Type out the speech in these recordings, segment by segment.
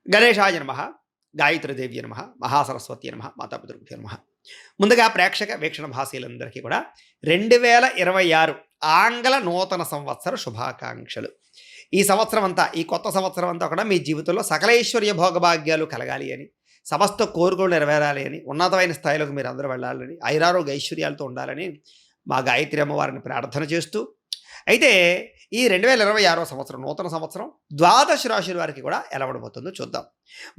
గణేశాయ నమః, గాయత్రీదేవ్య నమః, మహాసరస్వతి నమః, మాతాపితృభ్యో నమః. ముందుగా ప్రేక్షక వీక్షణ భాషలందరికీ కూడా 2026 ఆంగ్ల నూతన సంవత్సర శుభాకాంక్షలు. ఈ సంవత్సరం అంతా, ఈ కొత్త సంవత్సరం అంతా కూడా మీ జీవితంలో సకలైశ్వర్య భోగభాగ్యాలు కలగాలి అని, సమస్త కోరికలు నెరవేరాలి అని, ఉన్నతమైన స్థాయిలోకి మీరు అందరూ వెళ్ళాలని, ఐరారోగ్య ఐశ్వర్యాలతో ఉండాలని మా గాయత్రి అమ్మవారిని ప్రార్థన చేస్తూ, అయితే ఈ 2026 సంవత్సరం నూతన సంవత్సరం ద్వాదశ రాశుల వారికి కూడా ఎలా ఉండబోతుందో చూద్దాం.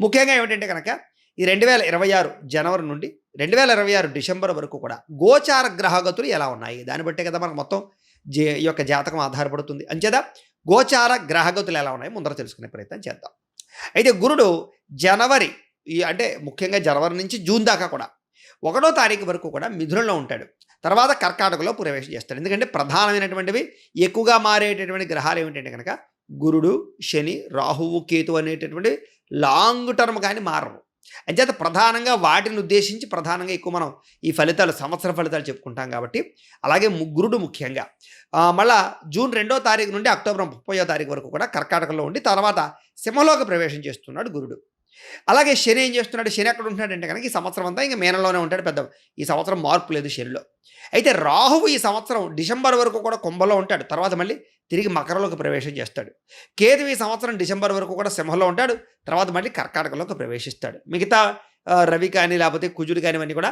ముఖ్యంగా ఏమిటంటే కనుక ఈ 2026 జనవరి నుండి 2026 డిసెంబర్ వరకు కూడా గోచార గ్రహగతులు ఎలా ఉన్నాయి, దాన్ని బట్టే కదా మనకు మొత్తం ఈ యొక్క జాతకం ఆధారపడుతుంది. అంచేత గోచార గ్రహగతులు ఎలా ఉన్నాయి ముందర తెలుసుకునే ప్రయత్నం చేద్దాం. అయితే గురుడు జనవరి అంటే ముఖ్యంగా జనవరి నుంచి జూన్ దాకా కూడా 1వ తారీఖు వరకు కూడా మిథునంలో ఉంటాడు. తర్వాత కర్కాటకలో ప్రవేశం చేస్తాడు. ఎందుకంటే ప్రధానమైనటువంటివి ఎక్కువగా మారేటటువంటి గ్రహాలు ఏమిటంటే కనుక గురుడు, శని, రాహువు, కేతు అనేటటువంటి లాంగ్ టర్మ్ కానీ మారవు. అంచేత ప్రధానంగా వాటిని ఉద్దేశించి ప్రధానంగా ఎక్కువ మనం ఈ ఫలితాలు, సంవత్సర ఫలితాలు చెప్పుకుంటాం కాబట్టి, అలాగే గురుడు ముఖ్యంగా మళ్ళా జూన్ 2వ తారీఖు నుండి అక్టోబర్ 30వ తారీఖు వరకు కూడా కర్కాటకలో ఉండి తర్వాత సింహంలోకి ప్రవేశం చేస్తున్నాడు గురుడు. అలాగే శని ఏం చేస్తున్నాడు, శని ఎక్కడ ఉంటున్నాడంటే కనుక ఈ సంవత్సరం అంతా ఇంకా మీనంలోనే ఉంటాడు. పెద్ద ఈ సంవత్సరం మార్పు లేదు శనిలో. అయితే రాహువు ఈ సంవత్సరం డిసెంబర్ వరకు కూడా కుంభంలో ఉంటాడు, తర్వాత మళ్ళీ తిరిగి మకరంలోకి ప్రవేశం చేస్తాడు. కేతు ఈ సంవత్సరం డిసెంబర్ వరకు కూడా సింహంలో ఉంటాడు, తర్వాత మళ్ళీ కర్కాటకలోకి ప్రవేశిస్తాడు. మిగతా రవి కానీ లేకపోతే కుజుడు కానివన్నీ కూడా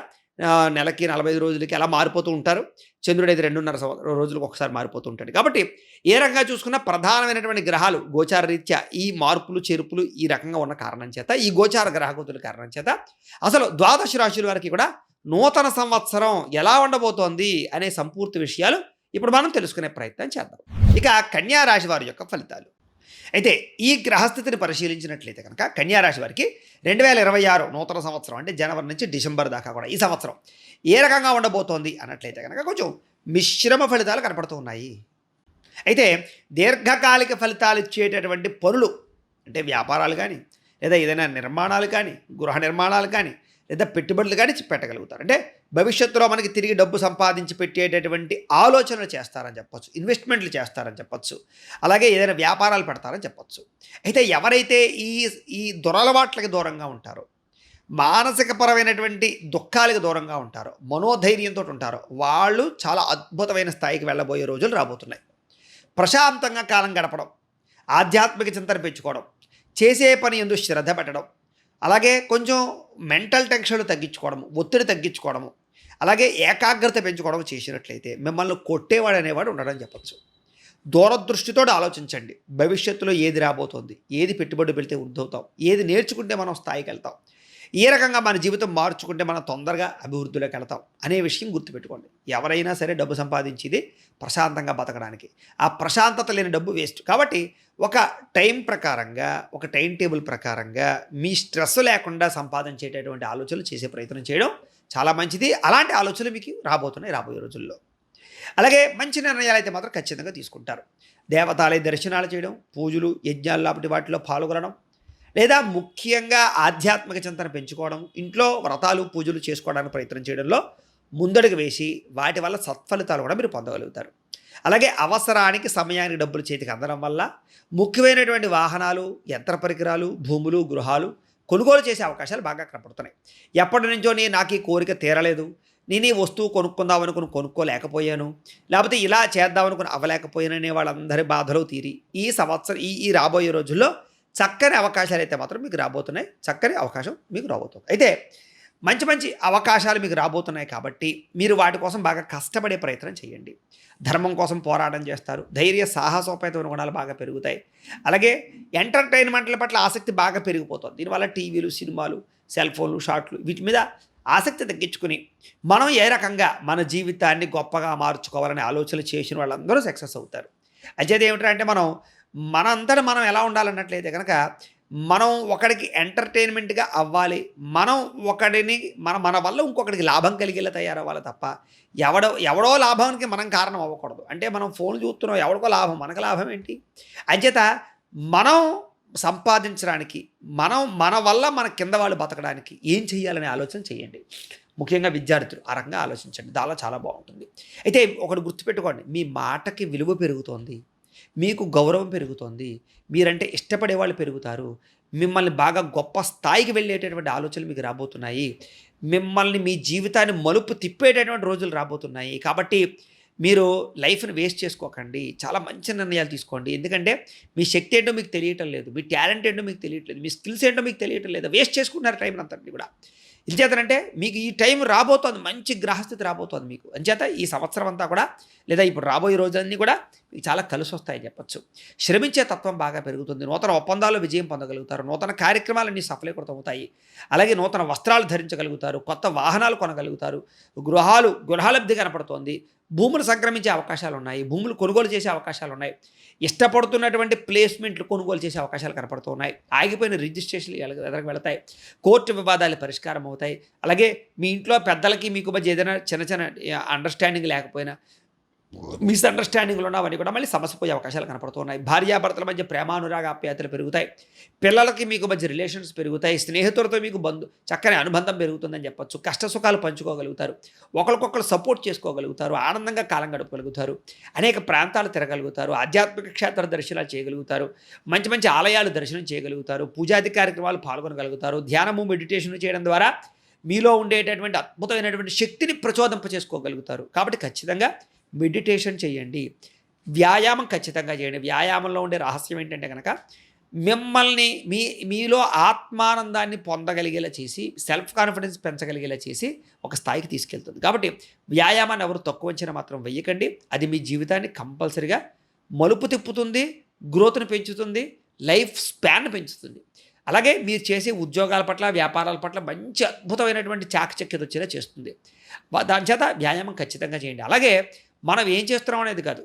నెలకి 45 రోజులకి అలా మారిపోతూ ఉంటారు. చంద్రుడు అయితే 2.5 రోజులకు ఒకసారి మారిపోతూ ఉంటాడు. కాబట్టి ఏ రకంగా చూసుకున్నా ప్రధానమైనటువంటి గ్రహాలు గోచార రీత్యా ఈ మార్పులు చేర్పులు ఈ రకంగా ఉన్న కారణం చేత, ఈ గోచార గ్రహగతుల కారణం చేత అసలు ద్వాదశ రాశుల వారికి కూడా నూతన సంవత్సరం ఎలా ఉండబోతోంది అనే సంపూర్తి విషయాలు ఇప్పుడు మనం తెలుసుకునే ప్రయత్నం చేద్దాం. ఇక కన్యా రాశి వారి యొక్క ఫలితాలు. అయితే ఈ గ్రహస్థితిని పరిశీలించినట్లయితే కనుక కన్యారాశి వారికి 2026 నూతన సంవత్సరం అంటే జనవరి నుంచి డిసెంబర్ దాకా కూడా ఈ సంవత్సరం ఏ రకంగా ఉండబోతోంది అన్నట్లయితే కనుక కొంచెం మిశ్రమ ఫలితాలు కనపడుతూ ఉన్నాయి. అయితే దీర్ఘకాలిక ఫలితాలు ఇచ్చేటటువంటి పనులు అంటే వ్యాపారాలు కానీ, లేదా ఏదైనా నిర్మాణాలు కానీ, గృహ నిర్మాణాలు కానీ, లేదా పెట్టుబడులు కానీ పెట్టగలుగుతారు. అంటే భవిష్యత్తులో మనకి తిరిగి డబ్బు సంపాదించి పెట్టేటటువంటి ఆలోచనలు చేస్తారని చెప్పొచ్చు, ఇన్వెస్ట్మెంట్లు చేస్తారని చెప్పొచ్చు, అలాగే ఏదైనా వ్యాపారాలు పెడతారని చెప్పొచ్చు. అయితే ఎవరైతే ఈ దురలవాట్లకి దూరంగా ఉంటారో, మానసికపరమైనటువంటి దుఃఖాలకు దూరంగా ఉంటారో, మనోధైర్యంతో ఉంటారో వాళ్ళు చాలా అద్భుతమైన స్థాయికి వెళ్ళబోయే రోజులు రాబోతున్నాయి. ప్రశాంతంగా కాలం గడపడం, ఆధ్యాత్మిక చింతన పెంచుకోవడం, చేసే పని యందు శ్రద్ధ పెట్టడం, అలాగే కొంచెం మెంటల్ టెన్షన్లు తగ్గించుకోవడము, ఒత్తిడి తగ్గించుకోవడము, అలాగే ఏకాగ్రత పెంచుకోవడం చేసినట్లయితే మిమ్మల్ని కొట్టేవాడు అనేవాడు ఉండడని చెప్పచ్చు. దూరదృష్టితో ఆలోచించండి. భవిష్యత్తులో ఏది రాబోతోంది, ఏది పెట్టుబడి పెడితే వృద్ధవుతాం, ఏది నేర్చుకుంటే మనం స్థాయికి వెళ్తాం, ఏ రకంగా మన జీవితం మార్చుకుంటే మనం తొందరగా అభివృద్ధిలోకి వెళ్తాం అనే విషయం గుర్తుపెట్టుకోండి. ఎవరైనా సరే డబ్బు సంపాదించేది ప్రశాంతంగా బతకడానికి. ఆ ప్రశాంతత లేని డబ్బు వేస్ట్. కాబట్టి ఒక టైం ప్రకారంగా, ఒక టైం టేబుల్ ప్రకారంగా మీ స్ట్రెస్ లేకుండా సంపాదించేటటువంటి ఆలోచనలు చేసే ప్రయత్నం చేయడం చాలా మంచిది. అలాంటి ఆలోచనలు మీకు రాబోతున్నాయి రాబోయే రోజుల్లో. అలాగే మంచి నిర్ణయాలు అయితే మాత్రం ఖచ్చితంగా తీసుకుంటారు. దేవతాలయ దర్శనాలు చేయడం, పూజలు, యజ్ఞాలు లాంటి వాటిలో పాల్గొనడం, లేదా ముఖ్యంగా ఆధ్యాత్మిక చింతన పెంచుకోవడం, ఇంట్లో వ్రతాలు పూజలు చేసుకోవడానికి ప్రయత్నం చేయడంలో ముందడుగు వేసి వాటి వల్ల సత్ఫలితాలు కూడా మీరు పొందగలుగుతారు. అలాగే అవసరానికి సమయానికి డబ్బులు చేతికి అందడం వల్ల ముఖ్యమైనటువంటి వాహనాలు, యంత్ర పరికరాలు, భూములు, గృహాలు కొనుగోలు చేసే అవకాశాలు బాగా కనపడుతున్నాయి. ఎప్పటి నుంచో నాకు ఈ కోరిక తీరలేదు, నేను ఈ వస్తువు కొనుక్కుందాం అనుకుని కొనుక్కోలేకపోయాను, లేకపోతే ఇలా చేద్దాం అనుకుని అవ్వలేకపోయాననే వాళ్ళందరి బాధలు తీరి ఈ సంవత్సరం ఈ రాబోయే రోజుల్లో చక్కని అవకాశాలు అయితే మాత్రం మీకు రాబోతున్నాయి. చక్కని అవకాశం మీకు రాబోతుంది. అయితే మంచి మంచి అవకాశాలు మీకు రాబోతున్నాయి కాబట్టి మీరు వాటి కోసం బాగా కష్టపడే ప్రయత్నం చేయండి. ధర్మం కోసం పోరాటం చేస్తారు. ధైర్య సాహసోపేతమైన గుణాలు బాగా పెరుగుతాయి. అలాగే ఎంటర్టైన్మెంట్ల పట్ల ఆసక్తి బాగా పెరిగిపోతుంది. దీనివల్ల టీవీలు, సినిమాలు, సెల్ ఫోన్లు, షార్ట్లు వీటి మీద ఆసక్తి తగ్గించుకుని మనం ఏ రకంగా మన జీవితాన్ని గొప్పగా మార్చుకోవాలనే ఆలోచనలు చేసిన వాళ్ళందరూ సక్సెస్ అవుతారు. అంచేది ఏమిటంటే మనంతటా మనం ఎలా ఉండాలన్నట్లయితే కనుక మనం ఒకడికి ఎంటర్టైన్మెంట్గా అవ్వాలి, మనం ఒకడిని మన వల్ల ఇంకొకడికి లాభం కలిగేలా తయారవ్వాలి తప్ప ఎవడో లాభానికి మనం కారణం అవ్వకూడదు. అంటే మనం ఫోన్ చూస్తున్నాం, ఎవడికో లాభం, మనకు లాభం ఏంటి? అంచేత మనం సంపాదించడానికి, మన వల్ల మన కింద వాళ్ళు బతకడానికి ఏం చేయాలనే ఆలోచన చేయండి. ముఖ్యంగా విద్యార్థులు ఆ రకంగా ఆలోచించండి. దానిలో చాలా బాగుంటుంది. అయితే ఒకటి గుర్తుపెట్టుకోండి, మీ మాటకి విలువ పెరుగుతోంది, మీకు గౌరవం పెరుగుతోంది. మీరంటే ఇష్టపడే వాళ్ళు పెరుగుతారు. మిమ్మల్ని బాగా గొప్ప స్థాయికి వెళ్ళేటటువంటి ఆలోచనలు మీకు రాబోతున్నాయి. మిమ్మల్ని మీ జీవితాన్ని మలుపు తిప్పేటటువంటి రోజులు రాబోతున్నాయి. కాబట్టి మీరు లైఫ్‌ని వేస్ట్ చేసుకోకండి. చాలా మంచి నిర్ణయాలు తీసుకోండి. ఎందుకంటే మీ శక్తి ఏంటో మీకు తెలియటం లేదు. మీ టాలెంట్ ఏంటో మీకు తెలియట్లేదు. మీ స్కిల్స్ ఏంటో మీకు తెలియటం లేదు. వేస్ట్ చేసుకుంటున్నారు టైంనంతటిని కూడా. ఎంచేతనంటే మీకు ఈ టైం రాబోతోంది. మంచి గ్రహస్థితి రాబోతోంది మీకు. అంచేత ఈ సంవత్సరం అంతా కూడా లేదా ఇప్పుడు రాబోయే రోజులన్నీ కూడా మీకు చాలా కలిసొస్తాయని చెప్పొచ్చు. శ్రమించే తత్వం బాగా పెరుగుతుంది. నూతన ఒప్పందాల్లో విజయం పొందగలుగుతారు. నూతన కార్యక్రమాలన్నీ సఫలీకృతం అవుతాయి. అలాగే నూతన వస్త్రాలు ధరించగలుగుతారు. కొత్త వాహనాలు కొనగలుగుతారు. గృహలబ్ధి కనపడుతోంది. భూములు సంక్రమించే అవకాశాలున్నాయి. భూములు కొనుగోలు చేసే అవకాశాలున్నాయి. ఇష్టపడుతున్నటువంటి ప్లేస్‌మెంట్లు కొనుగోలు చేసే అవకాశాలు కనపడుతున్నాయి. ఆగిపోయిన రిజిస్ట్రేషన్‌లు ఎదరికి వెళతాయి. కోర్టు వివాదాలు పరిష్కారం అవుతాయి. అలాగే మీ ఇంట్లో పెద్దలకి మీకు మధ్య ఏదైనా చిన్న చిన్న అండర్‌స్టాండింగ్ లేకపోయినా మిస్‌అండర్‌స్టాండింగ్‌లు ఉన్న అవన్నీ కూడా మళ్ళీ సమస్య పోయే అవకాశాలు కనపడుతున్నాయి. భార్యాభర్తల మధ్య ప్రేమానురాగ ఆప్యాయతలు పెరుగుతాయి. పిల్లలకి మీకు మధ్య రిలేషన్స్ పెరుగుతాయి. స్నేహితులతో మీకు చక్కని అనుబంధం పెరుగుతుందని చెప్పొచ్చు. కష్ట సుఖాలు పంచుకోగలుగుతారు. ఒకరికొకరు సపోర్ట్ చేసుకోగలుగుతారు. ఆనందంగా కాలం గడపగలుగుతారు. అనేక ప్రాంతాలు తిరగలుగుతారు. ఆధ్యాత్మిక క్షేత్ర దర్శనాలు చేయగలుగుతారు. మంచి మంచి ఆలయాలు దర్శనం చేయగలుగుతారు. పూజాది కార్యక్రమాలు పాల్గొనగలుగుతారు. ధ్యానము, మెడిటేషన్ చేయడం ద్వారా మీలో ఉండేటటువంటి అద్భుతమైనటువంటి శక్తిని ప్రచోదింప చేసుకోగలుగుతారు. కాబట్టి ఖచ్చితంగా మెడిటేషన్ చేయండి. వ్యాయామం ఖచ్చితంగా చేయండి. వ్యాయామంలో ఉండే రహస్యం ఏంటంటే కనుక మిమ్మల్ని మీలో ఆత్మానందాన్ని పొందగలిగేలా చేసి సెల్ఫ్ కాన్ఫిడెన్స్ పెంచగలిగేలా చేసి ఒక స్థాయికి తీసుకెళ్తుంది. కాబట్టి వ్యాయామాన్ని ఎవరు తక్కువ అంచనా మాత్రం వెయ్యకండి. అది మీ జీవితాన్ని కంపల్సరిగా మలుపు తిప్పుతుంది, గ్రోత్‌ని పెంచుతుంది, లైఫ్ స్పాన్ పెంచుతుంది. అలాగే మీరు చేసే ఉద్యోగాల పట్ల, వ్యాపారాల పట్ల మంచి అద్భుతమైనటువంటి చాకచక్యత వచ్చేలా చేస్తుంది. దాని చేత వ్యాయామం ఖచ్చితంగా చేయండి. అలాగే మనం ఏం చేస్తున్నాం అనేది కాదు,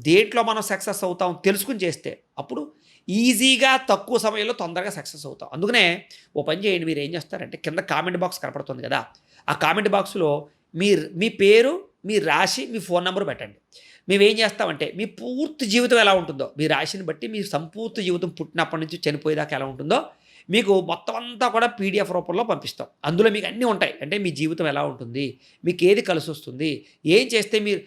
దేంట్లో మనం సక్సెస్ అవుతాం తెలుసుకుని చేస్తే అప్పుడు ఈజీగా తక్కువ సమయంలో తొందరగా సక్సెస్ అవుతాం. అందుకనే ఓ పని చేయండి. మీరు ఏం చేస్తారంటే కింద కామెంట్ బాక్స్ కనపడుతుంది కదా, ఆ కామెంట్ బాక్స్‌లో మీ పేరు, మీ రాశి, మీ ఫోన్ నెంబర్ పెట్టండి. మేమేం చేస్తామంటే మీ పూర్తి జీవితం ఎలా ఉంటుందో, మీ రాశిని బట్టి మీ సంపూర్తి జీవితం పుట్టినప్పటి నుంచి చనిపోయేదాకా ఎలా ఉంటుందో మీకు మొత్తం అంతా కూడా పీడిఎఫ్ రూపంలో పంపిస్తాం. అందులో మీకు అన్నీ ఉంటాయి. అంటే మీ జీవితం ఎలా ఉంటుంది, మీకు ఏది కలిసొస్తుంది, ఏం చేస్తే మీరు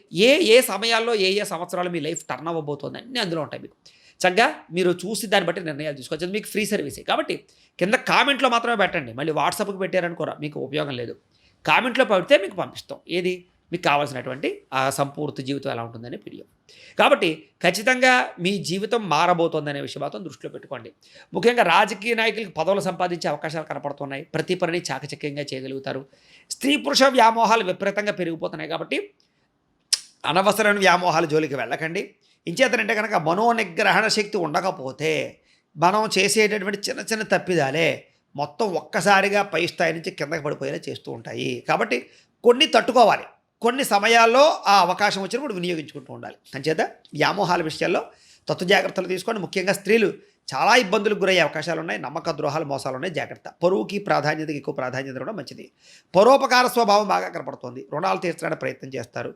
ఏ సమయాల్లో ఏ సంవత్సరాలు మీ లైఫ్ టర్న్ అవ్వబోతుంది అన్నీ అందులో ఉంటాయి. మీకు చక్కగా మీరు చూసి దాన్ని బట్టి నిర్ణయాలు తీసుకోవచ్చు. అది మీకు ఫ్రీ సర్వీసే. కాబట్టి కింద కామెంట్లో మాత్రమే పెట్టండి. మళ్ళీ వాట్సాప్‌కి పెట్టారనుకోరా మీకు ఉపయోగం లేదు. కామెంట్లో పెడితే మీకు పంపిస్తాం. ఏది మీకు కావాల్సినటువంటి ఆ సంపూర్తి జీవితం ఎలా ఉంటుందనే పీడిఎఫ్. కాబట్టి ఖచ్చితంగా మీ జీవితం మారబోతోందనే విషయం మాత్రం దృష్టిలో పెట్టుకోండి. ముఖ్యంగా రాజకీయ నాయకులకు పదవులు సంపాదించే అవకాశాలు కనపడుతున్నాయి. ప్రతి పనిని చాకచక్యంగా చేయగలుగుతారు. స్త్రీ పురుష వ్యామోహాలు విపరీతంగా పెరిగిపోతున్నాయి. కాబట్టి అనవసరమైన వ్యామోహాల జోలికి వెళ్ళకండి. ఇంచేతనంటే కనుక మనోనిగ్రహణ శక్తి ఉండకపోతే మనం చేసేటటువంటి చిన్న చిన్న తప్పిదాలే మొత్తం ఒక్కసారిగా పై స్థాయి నుంచి కిందకి పడిపోయేలా చేస్తూ ఉంటాయి. కాబట్టి కొన్ని తట్టుకోవాలి. కొన్ని సమయాల్లో ఆ అవకాశం వచ్చినప్పుడు వినియోగించుకుంటూ ఉండాలి. అంచేత వ్యామోహాల విషయాల్లో జాగ్రత్తలు తీసుకోండి. ముఖ్యంగా స్త్రీలు చాలా ఇబ్బందులకు గురయ్యే అవకాశాలు ఉన్నాయి. నమ్మక ద్రోహాలు, మోసాలు ఉన్నాయి. జాగ్రత్త. పరువుకి ప్రాధాన్యతకి ఎక్కువ ప్రాధాన్యత ఇవ్వడం మంచిది. పరోపకార స్వభావం బాగా కనపడుతోంది. రుణాలు తీర్చడానికి ప్రయత్నం చేస్తారు.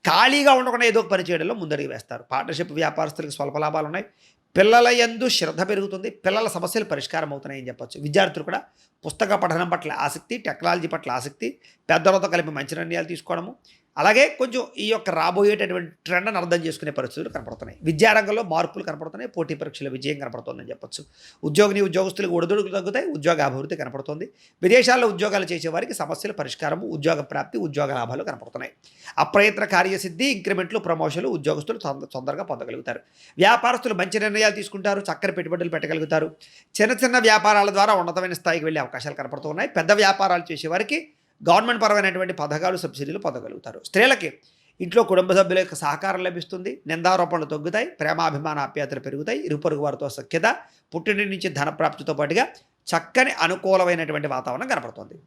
ఖాళీగా ఉండకుండా ఏదో ఒక పని చేయడంలో ముందడుగు వేస్తారు. పార్ట్నర్షిప్ వ్యాపారస్తులకు స్వల్ప లాభాలు ఉన్నాయి. పిల్లల యందు శ్రద్ధ పెరుగుతుంది. పిల్లల సమస్యలు పరిష్కారం అవుతున్నాయని చెప్పొచ్చు. విద్యార్థులు కూడా పుస్తక పఠనం పట్ల ఆసక్తి, టెక్నాలజీ పట్ల ఆసక్తి, పెద్దలతో కలిపి మంచి నిర్ణయాలు తీసుకోవడము, అలాగే కొంచెం ఈ యొక్క రాబోయేటటువంటి ట్రెండ్ని అర్థం చేసుకునే పరిస్థితులు కనపడుతున్నాయి. విద్యారంగంలో మార్పులు కనపడుతున్నాయి. పోటీ పరీక్షల విజయం కనపడుతుందని చెప్పొచ్చు. ఉద్యోగస్తులకు ఒడిదుడుకులు తగ్గుతాయి. ఉద్యోగ అభివృద్ధి కనపడుతుంది. విదేశాల్లో ఉద్యోగాలు చేసే వారికి సమస్యల పరిష్కారము, ఉద్యోగ ప్రాప్తి, ఉద్యోగ లాభాలు కనపడుతున్నాయి. అప్రయత్న కార్యసిద్ధి, ఇంక్రిమెంట్లు, ప్రమోషన్లు ఉద్యోగస్తులు తొందరగా పొందగలుగుతారు. వ్యాపారస్తులు మంచి నిర్ణయాలు తీసుకుంటారు. చక్కని పెట్టుబడులు పెట్టగలుగుతారు. చిన్న చిన్న వ్యాపారాల ద్వారా ఉన్నతమైన స్థాయికి వెళ్ళే అవకాశాలు కనపడుతున్నాయి. పెద్ద వ్యాపారాలు చేసేవారికి గవర్నమెంట్ పరమైనటువంటి పథకాలు, సబ్సిడీలు పొందగలుగుతారు. స్త్రీలకి ఇంట్లో కుటుంబ సభ్యుల యొక్క సహకారం లభిస్తుంది. నిందారోపణలు తగ్గుతాయి. ప్రేమాభిమాన ఆప్యాయతలు పెరుగుతాయి. ఇరుపొరుగు వారితో సఖ్యత, పుట్టింటి నుంచి ధనప్రాప్తితో పాటుగా చక్కని అనుకూలమైనటువంటి వాతావరణం కనపడుతుంది.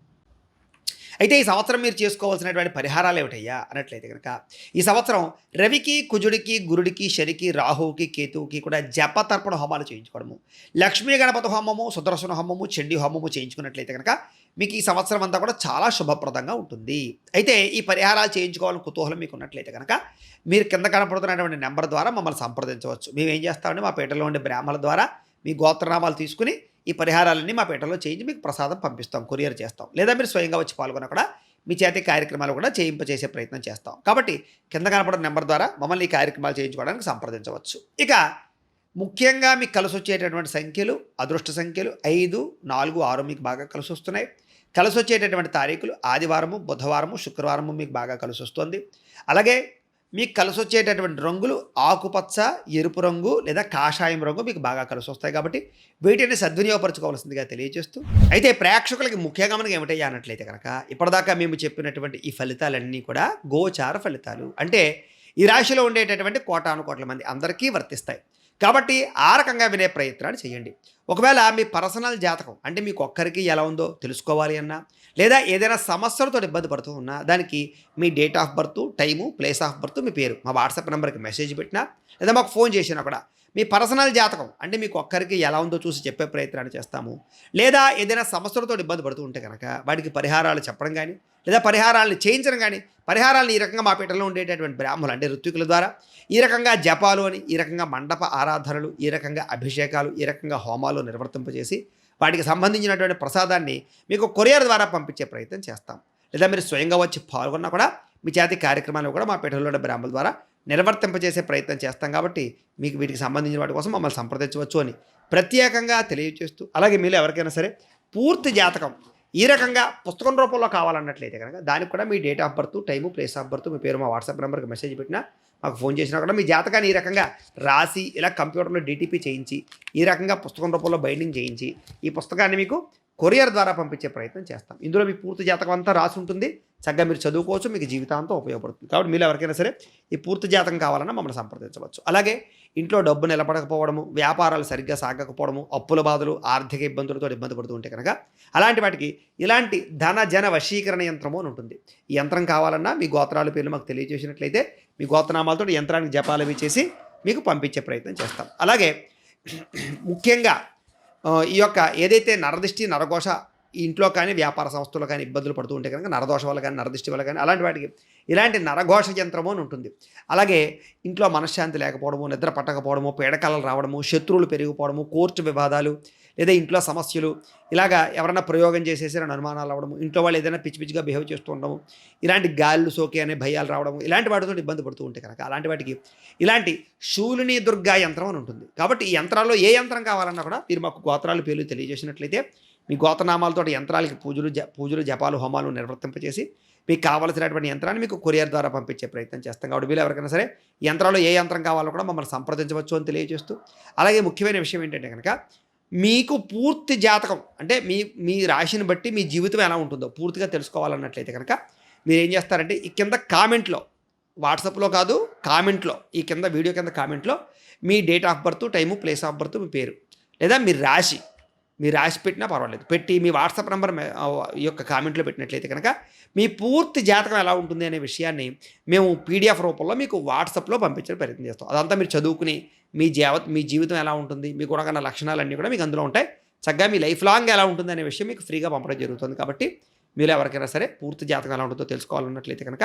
అయితే ఈ సంవత్సరం మీరు చేసుకోవాల్సినటువంటి పరిహారాలు ఏమిటయ్యా అన్నట్లయితే కనుక ఈ సంవత్సరం రవికి, కుజుడికి, గురుడికి, శనికి, రాహువుకి, కేతువుకి కూడా జపతర్పణ హోమాలు చేయించుకోవడము, లక్ష్మీ గణపతి హోమము, సుదర్శన హోమము, చండీ హోమము చేయించుకున్నట్లయితే కనుక మీకు ఈ సంవత్సరం అంతా కూడా చాలా శుభప్రదంగా ఉంటుంది. అయితే ఈ పరిహారాలు చేయించుకోవాలని కుతూహలం మీకు ఉన్నట్లయితే కనుక మీరు కింద కనపడుతున్నటువంటి నెంబర్ ద్వారా మమ్మల్ని సంప్రదించవచ్చు. మేము ఏం చేస్తామంటే మా పేటలో ఉండే బ్రాహ్మణుల ద్వారా మీ గోత్రనామాలు తీసుకుని ఈ పరిహారాలన్నీ మా పేటలో చేయించి మీకు ప్రసాదం పంపిస్తాం, కొరియర్ చేస్తాం. లేదా మీరు స్వయంగా వచ్చి పాల్గొన కూడా మీ చేతి కార్యక్రమాలు కూడా చేయింపచేసే ప్రయత్నం చేస్తాం. కాబట్టి కింద కనపడిన నెంబర్ ద్వారా మమ్మల్ని ఈ కార్యక్రమాలు చేయించుకోవడానికి సంప్రదించవచ్చు. ఇక ముఖ్యంగా మీకు కలిసొచ్చేటటువంటి సంఖ్యలు, అదృష్ట సంఖ్యలు 5, 4, 6 మీకు బాగా కలిసొస్తున్నాయి. కలిసొచ్చేటటువంటి తారీఖులు ఆదివారము, బుధవారము, శుక్రవారము మీకు బాగా కలిసొస్తుంది. అలాగే మీకు కలిసొచ్చేటటువంటి రంగులు ఆకుపచ్చ, ఎరుపు రంగు లేదా కాషాయం రంగు మీకు బాగా కలిసొస్తాయి. కాబట్టి వీటిని సద్వినియోగపరచుకోవాల్సిందిగా తెలియజేస్తూ, అయితే ప్రేక్షకులకి ముఖ్య గమనిక ఏమిటయ్యా అన్నట్లయితే కనుక, ఇప్పటిదాకా మేము చెప్పినటువంటి ఈ ఫలితాలన్నీ కూడా గోచార ఫలితాలు. అంటే ఈ రాశిలో ఉండేటటువంటి కోటాను కోట్ల మంది అందరికీ వర్తిస్తాయి. కాబట్టి ఆ రకంగా వినే ప్రయత్నాలు చేయండి. ఒకవేళ మీ పర్సనల్ జాతకం అంటే మీకు ఒక్కరికి ఎలా ఉందో తెలుసుకోవాలి అన్నా, లేదా ఏదైనా సమస్యలతో ఇబ్బంది పడుతూ ఉన్నా, దానికి మీ date of birth, time, place of birth, మీ పేరు మా వాట్సాప్ నెంబర్కి మెసేజ్ పెట్టినా, లేదా మాకు ఫోన్ చేసినా కూడా మీ పర్సనల్ జాతకం అంటే మీకు ఒక్కరికి ఎలా ఉందో చూసి చెప్పే ప్రయత్నాన్ని చేస్తాము. లేదా ఏదైనా సమస్యలతో ఇబ్బంది పడుతూ ఉంటే కనుక వాటికి పరిహారాలు చెప్పడం కానీ, లేదా పరిహారాలను చేయించడం కానీ, పరిహారాలను ఈ రకంగా మా పీఠంలో ఉండేటటువంటి బ్రాహ్మణులు అంటే ఋత్వికుల ద్వారా ఈ రకంగా జపాలు అని, ఈ రకంగా మండప ఆరాధనలు, ఈ రకంగా అభిషేకాలు, ఈ రకంగా హోమాలు నిర్వర్తింపజేసి వాటికి సంబంధించినటువంటి ప్రసాదాన్ని మీకు కొరియర్ ద్వారా పంపించే ప్రయత్నం చేస్తాం. లేదా మీరు స్వయంగా వచ్చి పాల్గొన్నా కూడా మీ చేతి కార్యక్రమాలు కూడా మా పీఠంలో బ్రాహ్మణుల ద్వారా నిర్వర్తింపజేసే ప్రయత్నం చేస్తాం. కాబట్టి మీకు వీటికి సంబంధించిన వాటి కోసం మమ్మల్ని సంప్రదించవచ్చు అని ప్రత్యేకంగా తెలియజేస్తూ, అలాగే మీరు ఎవరికైనా సరే పూర్తి జాతకం ఈ రకంగా పుస్తకం రూపంలో కావాలన్నట్లయితే కనుక దానికి కూడా మీ date of birth, time, place of birth, మీ పేరు మా వాట్సాప్ నెంబర్కి మెసేజ్ పెట్టినా, మాకు ఫోన్ చేసినా కూడా మీ జాతకాన్ని ఈ రకంగా రాసి ఇలా కంప్యూటర్లో డీటీపీ చేయించి ఈ రకంగా పుస్తకం రూపంలో బైండింగ్ చేయించి ఈ పుస్తకాన్ని మీకు కొరియర్ ద్వారా పంపించే ప్రయత్నం చేస్తాం. ఇందులో మీ పూర్తి జాతకం అంతా రాసి ఉంటుంది. చక్కగా మీరు చదువుకోవచ్చు, మీకు జీవితాంతం ఉపయోగపడుతుంది. కాబట్టి మీరు ఎవరికైనా సరే ఈ పూర్తి జాతకం కావాలన్నా మమ్మల్ని సంప్రదించవచ్చు. అలాగే ఇంట్లో డబ్బు నిలబడకపోవడము, వ్యాపారాలు సరిగ్గా సాగకపోవడము, అప్పుల బాధలు, ఆర్థిక ఇబ్బందులతో ఇబ్బంది పడుతూ ఉంటే కనుక అలాంటి వాటికి ఇలాంటి ధన జన వశీకరణ యంత్రము అని ఉంటుంది. ఈ యంత్రం కావాలన్నా మీ గోత్రాల పేర్లు మాకు తెలియజేసినట్లయితే మీ గోత్రనామాలతో యంత్రానికి జపాలు అవి చేసి మీకు పంపించే ప్రయత్నం చేస్తాం. అలాగే ముఖ్యంగా ఈ యొక్క ఏదైతే నరదిష్టి, నరఘోష ఈ ఇంట్లో కానీ వ్యాపార సంస్థల్లో కానీ ఇబ్బందులు పడుతూ ఉంటే కనుక నరదోష వల్ల కానీ, నరదిష్టి వల్ల కానీ అలాంటి వాటికి ఇలాంటి నరఘోష యంత్రము అని ఉంటుంది. అలాగే ఇంట్లో మనశ్శాంతి లేకపోవడము, నిద్ర పట్టకపోవడము, పీడకలలు రావడము, శత్రువులు పెరిగిపోవడము, కోర్టు వివాదాలు, లేదా ఇంట్లో సమస్యలు, ఇలాగా ఎవరైనా ప్రయోగం చేసేసి అనుమానాలు రావడము, ఇంట్లో వాళ్ళు ఏదైనా పిచ్చి పిచ్చిగా బిహేవ్ చేస్తూ ఉండడము, ఇలాంటి గాళ్ళు సోకే అనే భయాలు రావడము, ఇలాంటి వాటితో ఇబ్బంది పడుతూ ఉంటే కనుక అలాంటి వాటికి ఇలాంటి శూలిని దుర్గా యంత్రం అని ఉంటుంది. కాబట్టి ఈ యంత్రాల్లో ఏ యంత్రం కావాలన్నా కూడా మీరు మాకు గోత్రాలు పేర్లు తెలియజేసినట్లయితే మీ గోత్రనామాలతో యంత్రాలకి పూజలు జపాలు, హోమాలు నిర్వర్తింపచేసి మీకు కావాల్సినటువంటి యంత్రాన్ని మీకు కొరియర్ ద్వారా పంపించే ప్రయత్నం చేస్తాం. కాబట్టి వీళ్ళు ఎవరికైనా సరే ఈ యంత్రాల్లో ఏ యంత్రం కావాలో కూడా మమ్మల్ని సంప్రదించవచ్చు అని తెలియజేస్తూ, అలాగే ముఖ్యమైన విషయం ఏంటంటే కనుక మీకు పూర్తి జాతకం అంటే మీ రాశిని బట్టి మీ జీవితం ఎలా ఉంటుందో పూర్తిగా తెలుసుకోవాలన్నట్లయితే కనుక మీరు ఏం చేస్తారంటే ఈ కింద కామెంట్లో, వాట్సాప్లో కాదు కామెంట్లో, ఈ కింద వీడియో కింద కామెంట్లో మీ date of birth, time, place of birth, మీ పేరు లేదా మీ రాశి పెట్టినా పర్వాలేదు, పెట్టి మీ వాట్సాప్ నెంబర్ ఈ యొక్క కామెంట్లో పెట్టినట్లయితే కనుక మీ పూర్తి జాతకం ఎలా ఉంటుంది అనే విషయాన్ని మేము పీడిఎఫ్ రూపంలో మీకు వాట్సాప్లో పంపించే ప్రయత్నం చేస్తాం. అదంతా మీరు చదువుకుని మీ జీవితం ఎలా ఉంటుంది, మీకు ఉన్న లక్షణాలన్నీ కూడా మీకు అందులో ఉంటాయి. చక్కగా మీ లైఫ్ లాంగ్ ఎలా ఉంటుంది అనే విషయం మీకు ఫ్రీగా పంపడం జరుగుతుంది. కాబట్టి మీరు ఎవరికైనా సరే పూర్తి జాతకం ఎలా ఉంటుందో తెలుసుకోవాలన్నట్లయితే కనుక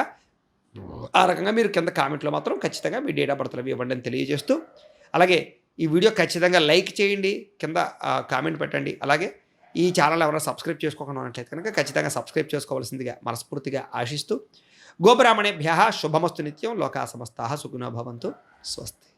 ఆ రకంగా మీరు కింద కామెంట్లో మాత్రం ఖచ్చితంగా మీ డేట్ ఆఫ్ బర్త్లు అవి ఇవ్వండి అని తెలియజేస్తూ, అలాగే ఈ వీడియో ఖచ్చితంగా లైక్ చేయండి, కింద కామెంట్ పెట్టండి. అలాగే ఈ ఛానల్ ఎవరైనా సబ్స్క్రైబ్ చేసుకోకుండా ఉన్నట్లయితే కనుక ఖచ్చితంగా సబ్స్క్రైబ్ చేసుకోవాల్సిందిగా మనస్ఫూర్తిగా ఆశిస్తూ, గోబ్రాహ్మణేభ్యః శుభమస్తు నిత్యం, లోకా సమస్తాః సుఖినో భవంతు, స్వస్తి.